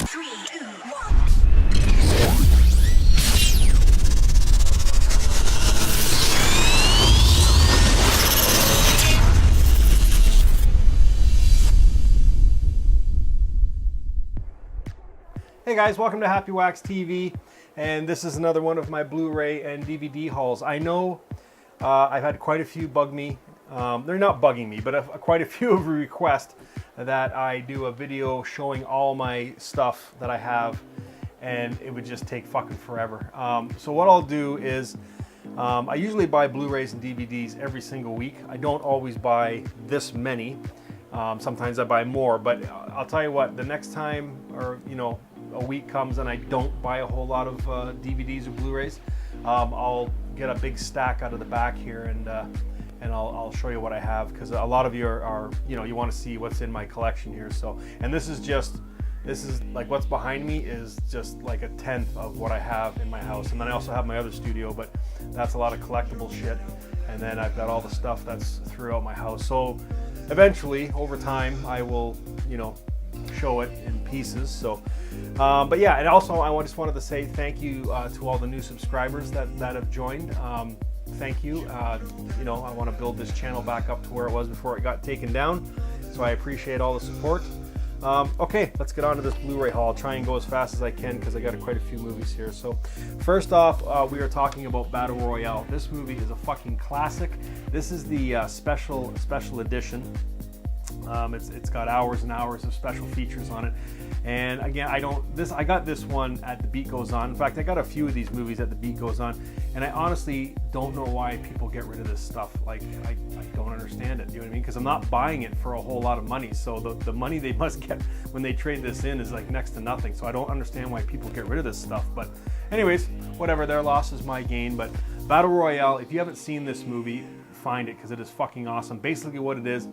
3, 2, 1. Hey guys, welcome to Happywax TV, and this is another one of my Blu-ray and DVD hauls. I know I've had quite a few bug me. They're not bugging me, but quite a few of requests that I do a video showing all my stuff that I have, and it would just take fucking forever. So what I'll do is I usually buy Blu-rays and DVDs every single week. I don't always buy this many. Sometimes I buy more, but I'll tell you what, the next time, or you know, a week comes and I don't buy a whole lot of DVDs or Blu-rays, I'll get a big stack out of the back here, and I'll show you what I have, because a lot of you are you know, you want to see what's in my collection here. So, and this is like what's behind me is just like a tenth of what I have in my house. And then I also have my other studio, but that's a lot of collectible shit. And then I've got all the stuff that's throughout my house. So eventually, over time, I will, you know, show it in pieces. So but yeah, and also I just wanted to say thank you to all the new subscribers that have joined. Thank you. You know, I want to build this channel back up to where it was before it got taken down, so I appreciate all the support. Okay, let's get on to this Blu-ray haul. I'll try and go as fast as I can because I got quite a few movies here. So first off, we are talking about Battle Royale. This movie is a fucking classic. This is the special edition. It's got hours and hours of special features on it. And again, I got this one at The Beat Goes On. In fact, I got a few of these movies at The Beat Goes On, and I honestly don't know why people get rid of this stuff. Like, I don't understand it, you know what I mean? Because I'm not buying it for a whole lot of money, so the money they must get when they trade this in is like next to nothing. So I don't understand why people get rid of this stuff. But anyways, whatever, their loss is my gain. But Battle Royale, if you haven't seen this movie, find it, because it is fucking awesome. Basically what it is,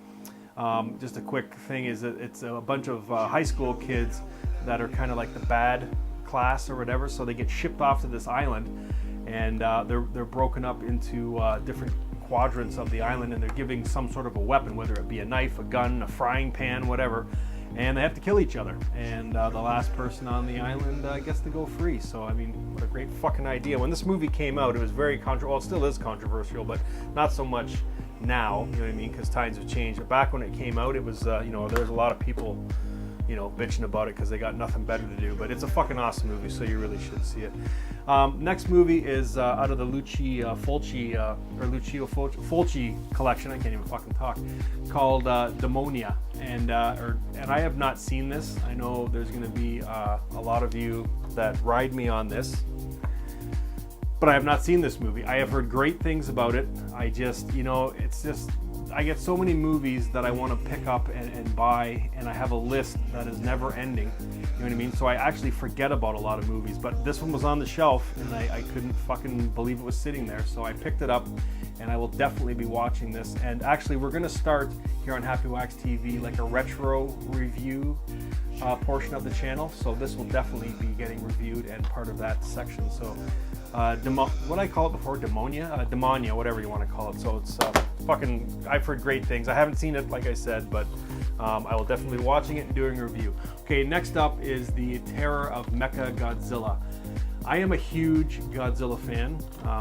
just a quick thing, is that it's a bunch of high school kids that are kind of like the bad class or whatever, so they get shipped off to this island, and they're broken up into different quadrants of the island, and they're giving some sort of a weapon, whether it be a knife, a gun, a frying pan, whatever, and they have to kill each other, and the last person on the island gets to go free. So I mean, what a great fucking idea. When this movie came out, it was very well, it still is controversial, but not so much now, you know what I mean, because times have changed. But back when it came out, it was you know, there's a lot of people, you know, bitching about it because they got nothing better to do. But it's a fucking awesome movie, so you really should see it. Next movie is out of the Lucio Fulci collection. I can't even fucking talk. Called Demonia, and I have not seen this. I know there's going to be a lot of you that ride me on this, but I have not seen this movie. I have heard great things about it. I just, you know, it's just, I get so many movies that I want to pick up and buy, and I have a list that is never ending. You know what I mean? So I actually forget about a lot of movies, but this one was on the shelf, and I couldn't fucking believe it was sitting there. So I picked it up, and I will definitely be watching this. And actually, we're going to start here on Happywax TV like a retro review portion of the channel. So this will definitely be getting reviewed and part of that section. So what I call it before, Demonia, whatever you want to call it. So it's fucking, I've heard great things. I haven't seen it, like I said, but I will definitely be watching it and doing a review. Okay, next up is the Terror of Mechagodzilla. I am a huge Godzilla fan.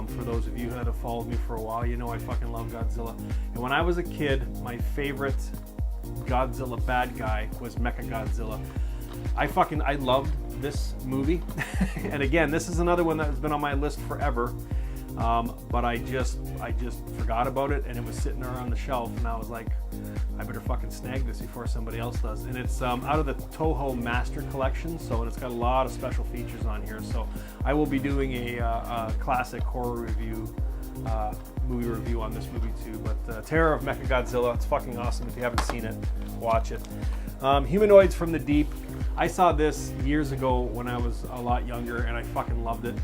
For those of you that have followed me for a while, you know I fucking love Godzilla. And when I was a kid, my favorite Godzilla bad guy was Mechagodzilla. I loved this movie. And again, this is another one that has been on my list forever, but I just forgot about it, and it was sitting there on the shelf, and I was like, I better fucking snag this before somebody else does. And it's out of the Toho Master Collection, so it's got a lot of special features on here. So I will be doing a classic horror review, movie review on this movie too. But Terror of Mechagodzilla, it's fucking awesome. If you haven't seen it, watch it. Humanoids from the Deep. I saw this years ago when I was a lot younger, and I fucking loved it.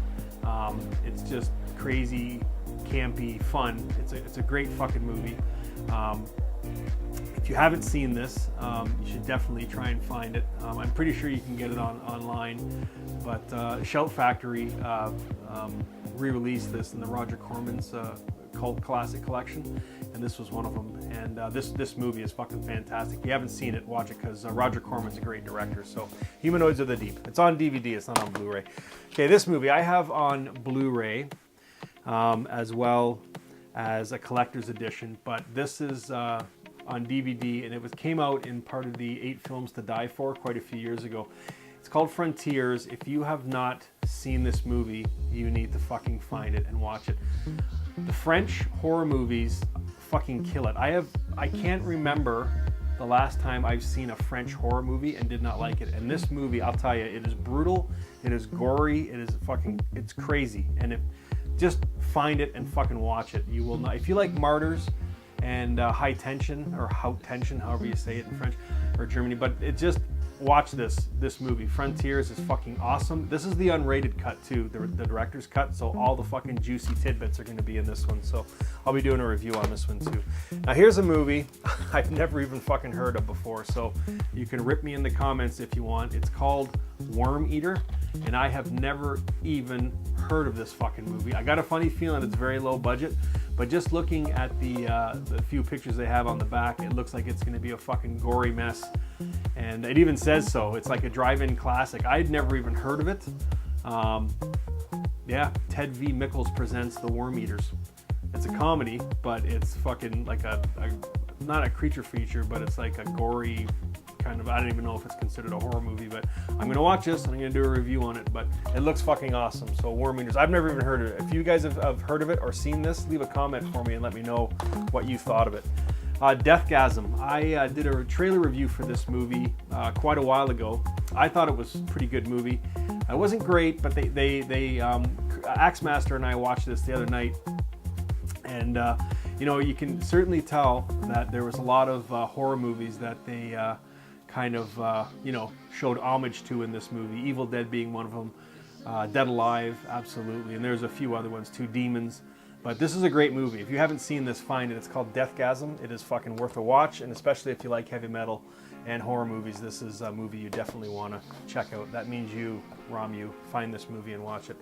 It's just crazy, campy, fun. It's a great fucking movie. If you haven't seen this, you should definitely try and find it. I'm pretty sure you can get it online, but Shout Factory re-released this in the Roger Corman's cult classic collection, and this was one of them. And this movie is fucking fantastic. If you haven't seen it, watch it, because Roger Corman's a great director. So Humanoids of the Deep. It's on DVD, it's not on Blu-ray. Okay, this movie I have on Blu-ray as well as a collector's edition, but this is on DVD, and it came out in part of the 8 Films to Die For quite a few years ago. It's called Frontiers. If you have not seen this movie, you need to fucking find it and watch it. The French horror movies fucking kill it. I can't remember the last time I've seen a French horror movie and did not like it. And this movie, I'll tell you, it is brutal, it is gory, it's crazy. And just find it and fucking watch it. You will not, if you like Martyrs and High Tension, or Haute Tension, however you say it in French or Germany, but watch this movie. Frontiers is fucking awesome. This is the unrated cut too, the director's cut, so all the fucking juicy tidbits are going to be in this one. So I'll be doing a review on this one too. Now here's a movie I've never even fucking heard of before, so you can rip me in the comments if you want. It's called Worm Eater, and I have never even heard of this fucking movie. I got a funny feeling it's very low budget, but just looking at the few pictures they have on the back, it looks like it's going to be a fucking gory mess. And it even says so. It's like a drive-in classic. I'd never even heard of it. Yeah, Ted V. Mickles presents The Worm Eaters. It's a comedy, but it's fucking like not a creature feature, but it's like a gory kind of, I don't even know if it's considered a horror movie, but I'm going to watch this and I'm going to do a review on it, but it looks fucking awesome. So Worm Eaters, I've never even heard of it. If you guys have heard of it or seen this, leave a comment for me and let me know what you thought of it. Deathgasm. I did a trailer review for this movie quite a while ago. I thought it was a pretty good movie. It wasn't great, but Axemaster and I watched this the other night, and you know, you can certainly tell that there was a lot of horror movies that they kind of you know, showed homage to in this movie. Evil Dead being one of them. Dead Alive, absolutely, and there's a few other ones too. Demons. But this is a great movie. If you haven't seen this, find it. It's called Deathgasm. It is fucking worth a watch, and especially if you like heavy metal and horror movies, this is a movie you definitely want to check out. That means you, Romu, find this movie and watch it.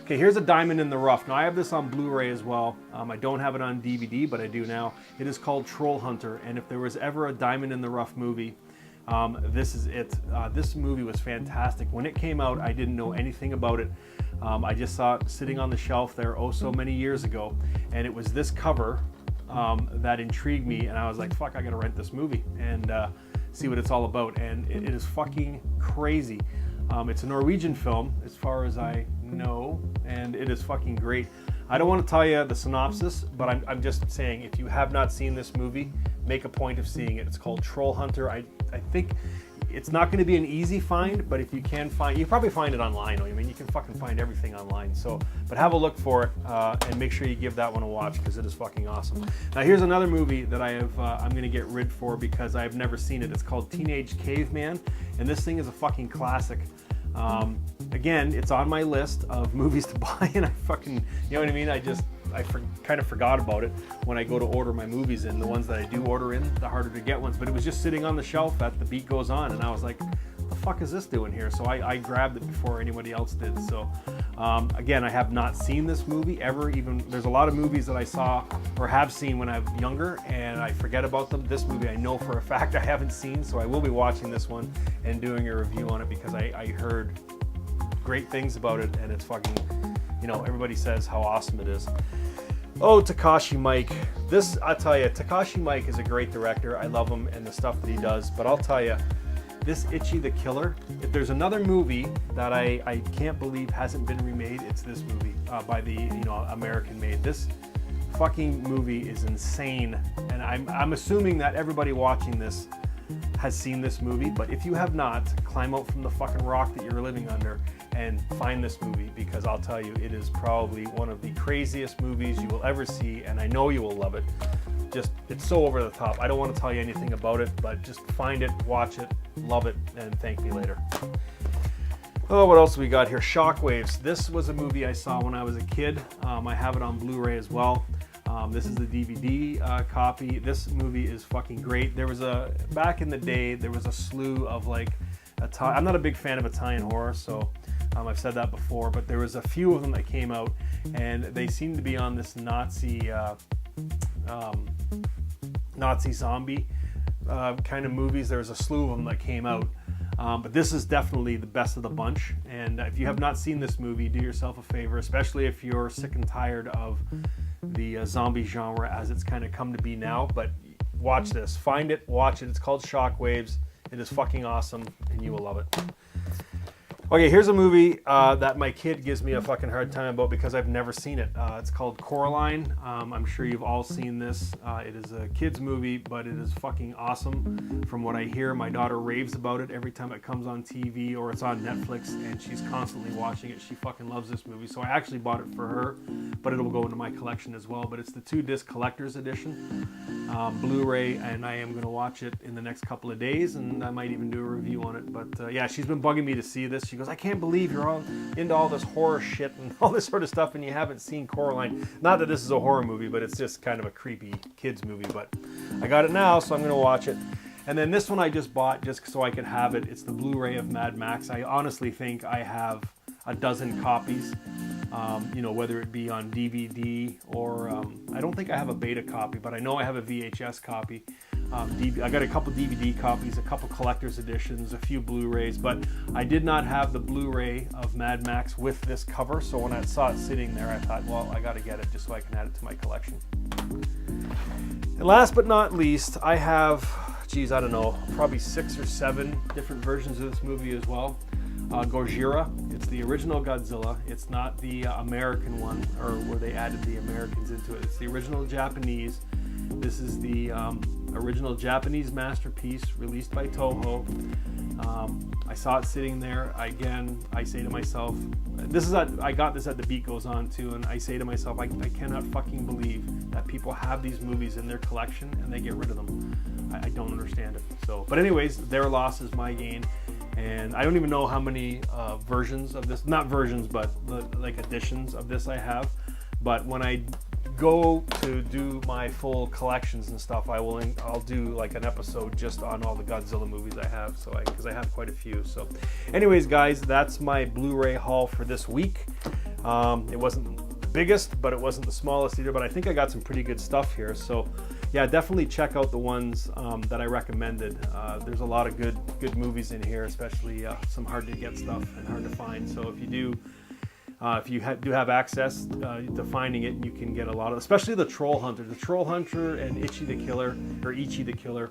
Okay, here's a diamond in the rough. Now, I have this on Blu-ray as well. I don't have it on DVD, but I do now. It is called Troll Hunter, and if there was ever a diamond in the rough movie, this is it. This movie was fantastic. When it came out, I didn't know anything about it. I just saw it sitting on the shelf there so many years ago, and it was this cover that intrigued me, and I was like, fuck, I gotta rent this movie and see what it's all about. And it is fucking crazy. It's a Norwegian film, as far as I know, and it is fucking great. I don't want to tell you the synopsis, but I'm just saying, if you have not seen this movie, make a point of seeing it. It's called Troll Hunter. I think it's not going to be an easy find, but if you can find, you probably find it online. I mean, you can fucking find everything online. So, but have a look for it and make sure you give that one a watch, because it is fucking awesome. Now, here's another movie that I have. I'm going to get rid for because I've never seen it. It's called Teenage Caveman, and this thing is a fucking classic. Again, it's on my list of movies to buy, and I fucking, you know what I mean? I kind of forgot about it when I go to order my movies in. The ones that I do order in, the harder to get ones, but it was just sitting on the shelf at The Beat Goes On, and I was like, the fuck is this doing here? So I grabbed it before anybody else did. So again, I have not seen this movie ever. Even there's a lot of movies that I saw or have seen when I was younger and I forget about them. This movie I know for a fact I haven't seen, so I will be watching this one and doing a review on it, because I heard great things about it, and it's fucking, you know, everybody says how awesome it is. Oh, Takashi Miike. This, I'll tell you, Takashi Miike is a great director. I love him and the stuff that he does, but I'll tell you, this Itchy the Killer, if there's another movie that I can't believe hasn't been remade, it's this movie by the, you know, American made. This fucking movie is insane, and I'm assuming that everybody watching this has seen this movie, but if you have not, climb out from the fucking rock that you're living under and find this movie, because I'll tell you, it is probably one of the craziest movies you will ever see, and I know you will love it. Just, it's so over the top. I don't want to tell you anything about it, but just find it, watch it, love it, and thank me later. Oh, what else we got here? Shockwaves. This was a movie I saw when I was a kid. I have it on Blu-ray as well. This is the DVD copy. This movie is fucking great. There was back in the day, there was a slew of like, I'm not a big fan of Italian horror, so I've said that before, but there was a few of them that came out, and they seemed to be on this Nazi Nazi zombie kind of movies. There's a slew of them that came out. But this is definitely the best of the bunch. And if you have not seen this movie, do yourself a favor, especially if you're sick and tired of the zombie genre as it's kind of come to be now. But watch this. Find it, watch it. It's called Shockwaves. It is fucking awesome, and you will love it. Okay, here's a movie that my kid gives me a fucking hard time about because I've never seen it. It's called Coraline. I'm sure you've all seen this. It is a kid's movie, but it is fucking awesome. From what I hear, my daughter raves about it every time it comes on TV or it's on Netflix, and she's constantly watching it. She fucking loves this movie, so I actually bought it for her, but it'll go into my collection as well. But it's the 2-disc collector's edition, Blu-ray, and I am going to watch it in the next couple of days, and I might even do a review on it. But yeah, she's been bugging me to see this. She goes, I can't believe you're all into all this horror shit and all this sort of stuff and you haven't seen Coraline. Not that this is a horror movie, but it's just kind of a creepy kids movie. But I got it now, so I'm going to watch it. And then this one I just bought just so I could have it. It's the Blu-ray of Mad Max. I honestly think I have a dozen copies, you know, whether it be on DVD or I don't think I have a beta copy, but I know I have a VHS copy. I got a couple DVD copies, a couple collector's editions, a few Blu-rays, but I did not have the Blu-ray of Mad Max with this cover, so when I saw it sitting there, I thought, well, I got to get it just so I can add it to my collection. And last but not least, I have, geez, I don't know, probably 6 or 7 different versions of this movie as well. Gojira, it's the original Godzilla. It's not the American one, or where they added the Americans into it. It's the original Japanese. This is the original Japanese masterpiece released by Toho. I saw it sitting there. Again, I say to myself, I got this at The Beat Goes On too, and I say to myself, I cannot fucking believe that people have these movies in their collection and they get rid of them. I don't understand it. So, but anyways, their loss is my gain. And I don't even know how many versions of this, not versions, but like editions of this I have. But when I go to do my full collections and stuff, I'll do like an episode just on all the Godzilla movies I have, so because I have quite a few. So anyways, guys, that's my Blu-ray haul for this week. It wasn't the biggest, but it wasn't the smallest either, but I think I got some pretty good stuff here. So yeah, definitely check out the ones that I recommended. There's a lot of good movies in here, especially some hard to get stuff and hard to find. So if you do do have access to finding it, you can get a lot of, especially the Troll Hunter and Ichi the Killer,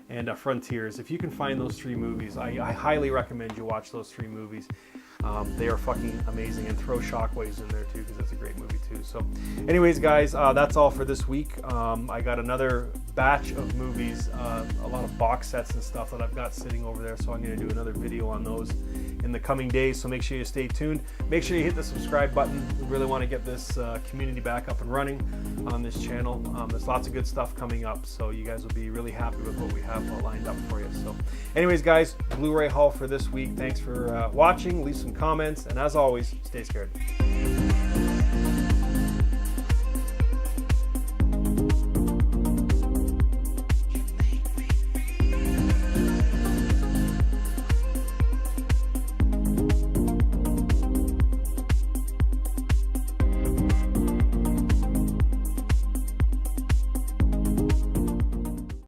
and Frontiers. If you can find those 3 movies, I highly recommend you watch those 3 movies. They are fucking amazing, and throw Shockwaves in there too, because that's a great movie too. So anyways, guys, that's all for this week. I got another batch of movies, a lot of box sets and stuff that I've got sitting over there, so I'm going to do another video on those in the coming days, so make sure you stay tuned. Make sure you hit the subscribe button. We really want to get this community back up and running on this channel. There's lots of good stuff coming up, so you guys will be really happy with what we have lined up for you. So anyways, guys, Blu-ray haul for this week. Thanks for watching. Leave some comments, and as always, stay scared.